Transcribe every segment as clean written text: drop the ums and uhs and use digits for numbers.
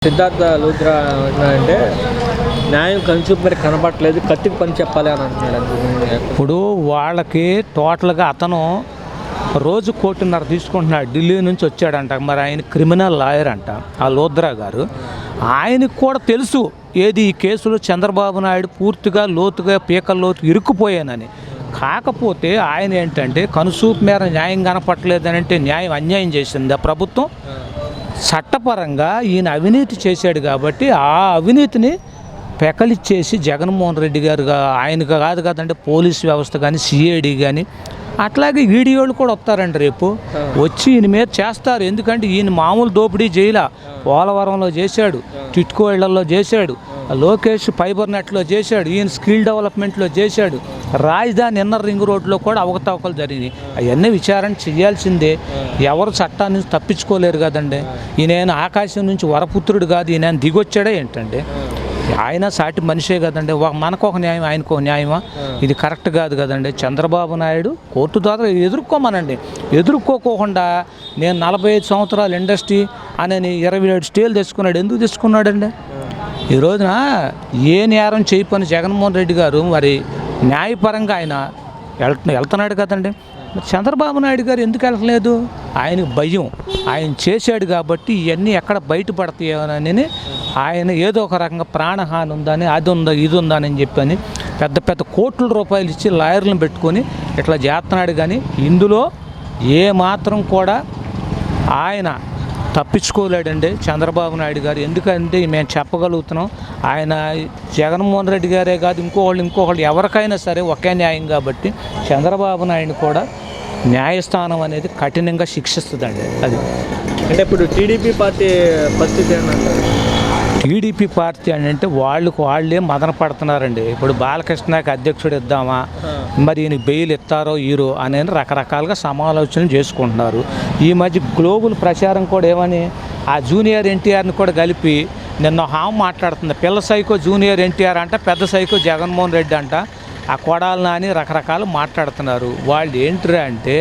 సిద్ధార్థ లూత్రా అంటే న్యాయం కనిచూపు మరి కనపడట్లేదు, కత్తికి పని చెప్పాలి అని అంటున్నాడు. ఇప్పుడు వాళ్ళకి టోటల్గా అతను రోజు 1.5 కోటి తీసుకుంటున్నాడు. ఢిల్లీ నుంచి వచ్చాడంట. మరి ఆయన క్రిమినల్ లాయర్ అంట ఆ లూత్రా గారు. ఆయనకు కూడా తెలుసు ఏది ఈ కేసులో చంద్రబాబు నాయుడు పూర్తిగా లోతుగా పీకల్లోతు ఇరుక్కుపోయానని. కాకపోతే ఆయన ఏంటంటే కనుసూపు మేర న్యాయం కనపట్టలేదని అంటే న్యాయం అన్యాయం చేసింది ఆ ప్రభుత్వం. చట్టపరంగా ఈయన అవినీతి చేశాడు కాబట్టి ఆ అవినీతిని పెకలిచ్చేసి జగన్మోహన్ రెడ్డి గారు ఆయనకు కాదు కదంటే పోలీస్ వ్యవస్థ కానీ సిఐడి కానీ అట్లాగే ఈడీఓళ్ళు కూడా వస్తారండి రేపు వచ్చి ఈయన మీద చేస్తారు. ఎందుకంటే ఈయన మామూలు దోపిడీ చేయలా. పోలవరంలో చేశాడు, టిట్కో ఇళ్లలో చేశాడు, లోకేష్ ఫైబర్ నెట్లో చేశాడు, ఈయన స్కిల్ డెవలప్మెంట్లో చేశాడు, రాజధాని ఇన్నర్ రింగ్ రోడ్లో కూడా అవకతవకలు జరిగినాయి. అవన్నీ విచారణ చేయాల్సిందే. ఎవరు చట్టాన్ని తప్పించుకోలేరు కదండి. ఈయన ఆకాశం నుంచి వరపుత్రుడు కాదు, ఈయన దిగొచ్చాడే ఏంటండి. ఆయన సాటి మనిషే కదండి. మనకు ఒక న్యాయం ఆయనకు ఒక న్యాయమా? ఇది కరెక్ట్ కాదు కదండి. చంద్రబాబు నాయుడు కోర్టు ద్వారా ఎదుర్కోమనండి. ఎదుర్కోకుండా నేను 45 సంవత్సరాల ఇండస్ట్రీ అని 27 స్టేలు తెచ్చుకున్నాడు. ఎందుకు తెచ్చుకున్నాడండి? ఈ రోజున ఏ నేరం చేయపని జగన్మోహన్ రెడ్డి గారు మరి న్యాయపరంగా ఆయన వెళ్తున్నాడు కదండి. చంద్రబాబు నాయుడు గారు ఎందుకు వెళ్ళట్లేదు? ఆయనకు భయం. ఆయన చేశాడు కాబట్టి ఇవన్నీ ఎక్కడ బయటపడతాయని ఆయన ఏదో ఒక రకంగా ప్రాణహాని ఉందని, అది ఉందా ఇది ఉందని చెప్పని పెద్ద పెద్ద కోట్ల రూపాయలు ఇచ్చి లాయర్లను పెట్టుకొని ఇట్లా చేస్తున్నాడు. కానీ ఇందులో ఏ మాత్రం కూడా ఆయన తప్పించుకోలేడండి చంద్రబాబు నాయుడు గారు. ఎందుకంటే మేము చెప్పగలుగుతున్నాం, ఆయన జగన్మోహన్ రెడ్డి గారే కాదు ఇంకొకళ్ళు ఎవరికైనా సరే ఒకే న్యాయం కాబట్టి చంద్రబాబు నాయుడు కూడా న్యాయస్థానం అనేది కఠినంగా శిక్షిస్తుందండి. అది అంటే ఇప్పుడు టీడీపీ పార్టీ పరిస్థితి ఏంటంటారు? టీడీపీ పార్టీ అంటే వాళ్ళే మదన పడుతున్నారండి. ఇప్పుడు బాలకృష్ణకి అధ్యక్షుడు ఇద్దామా, మరి ఈయన బెయిల్ ఇస్తారో ఈరో అనేది రకరకాలుగా సమాలోచనలు చేసుకుంటున్నారు. ఈ మధ్య గ్లోబల్ ప్రచారం కూడా ఏమని ఆ జూనియర్ ఎన్టీఆర్ని కూడా కలిపి నిన్న హామ్ మాట్లాడుతుంది. పిల్ల సైకో జూనియర్ ఎన్టీఆర్ అంట, పెద్ద సైకో జగన్మోహన్ రెడ్డి అంట. ఆ కొడాలని అని రకరకాలు మాట్లాడుతున్నారు. వాళ్ళు ఏంటిరా అంటే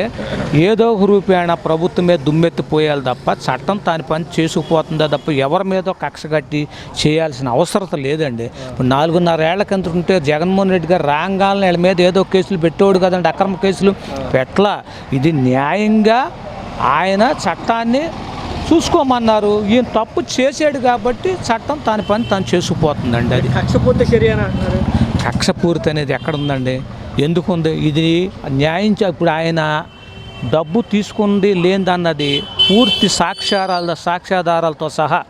ఏదో ఒక రూపేణ ప్రభుత్వం మీద దుమ్మెత్తిపోయాలి తప్ప చట్టం దాని పని చేసుకుపోతుందా తప్ప ఎవరి మీద కక్ష కట్టి చేయాల్సిన అవసరం లేదండి. ఇప్పుడు 4.5 ఏళ్ల కింద ఉంటే జగన్మోహన్ రెడ్డి గారు రాంగాలని వీళ్ళ మీద ఏదో కేసులు పెట్టేవాడు కదండి. అక్రమ కేసులు పెట్టలా. ఇది న్యాయంగా ఆయన చట్టాన్ని చూసుకోమన్నారు. ఈయన తప్పు చేసాడు కాబట్టి చట్టం దాని పని తను చేసుకుపోతుందండి. అది కక్షపూర్తి చర్య అంటున్నారు. కక్షపూర్తి అనేది ఎక్కడుందండి? ఎందుకు ఉంది? ఇది న్యాయం. ఇప్పుడు ఆయన డబ్బు తీసుకుంది లేదన్నది పూర్తి సాక్ష్యాధారాలతో సహా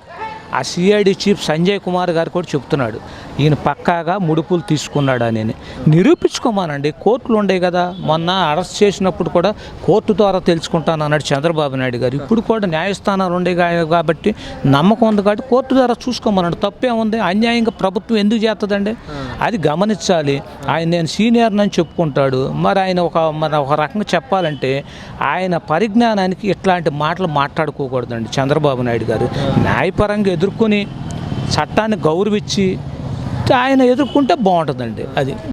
ఆ సిఐడి చీఫ్ సంజయ్ కుమార్ గారు కూడా చెప్తున్నాడు. ఈయన పక్కాగా ముడుపులు తీసుకున్నాడు అని నిరూపించుకోమానండి. కోర్టులు ఉండేవి కదా. మొన్న అరెస్ట్ చేసినప్పుడు కూడా కోర్టు ద్వారా తెలుసుకుంటాను అన్నాడు చంద్రబాబు నాయుడు గారు. ఇప్పుడు కూడా న్యాయస్థానాలు ఉండేవి కాబట్టి నమ్మకం ఉంది కాబట్టి కోర్టు ద్వారా చూసుకోమన్నాడు. తప్పేముంది? అన్యాయంగా ప్రభుత్వం ఎందుకు చేస్తుందండి? అది గమనించాలి. ఆయన నేను సీనియర్ అని చెప్పుకుంటాడు. మరి ఆయన ఒక రకంగా చెప్పాలంటే ఆయన పరిజ్ఞానానికి ఇట్లాంటి మాటలు మాట్లాడుకోకూడదండి చంద్రబాబు నాయుడు గారు. న్యాయపరంగా ఎదుర్కొని చట్టాన్ని గౌరవించి ఆయన ఎదుర్కొంటే బాగుంటుందండి. అది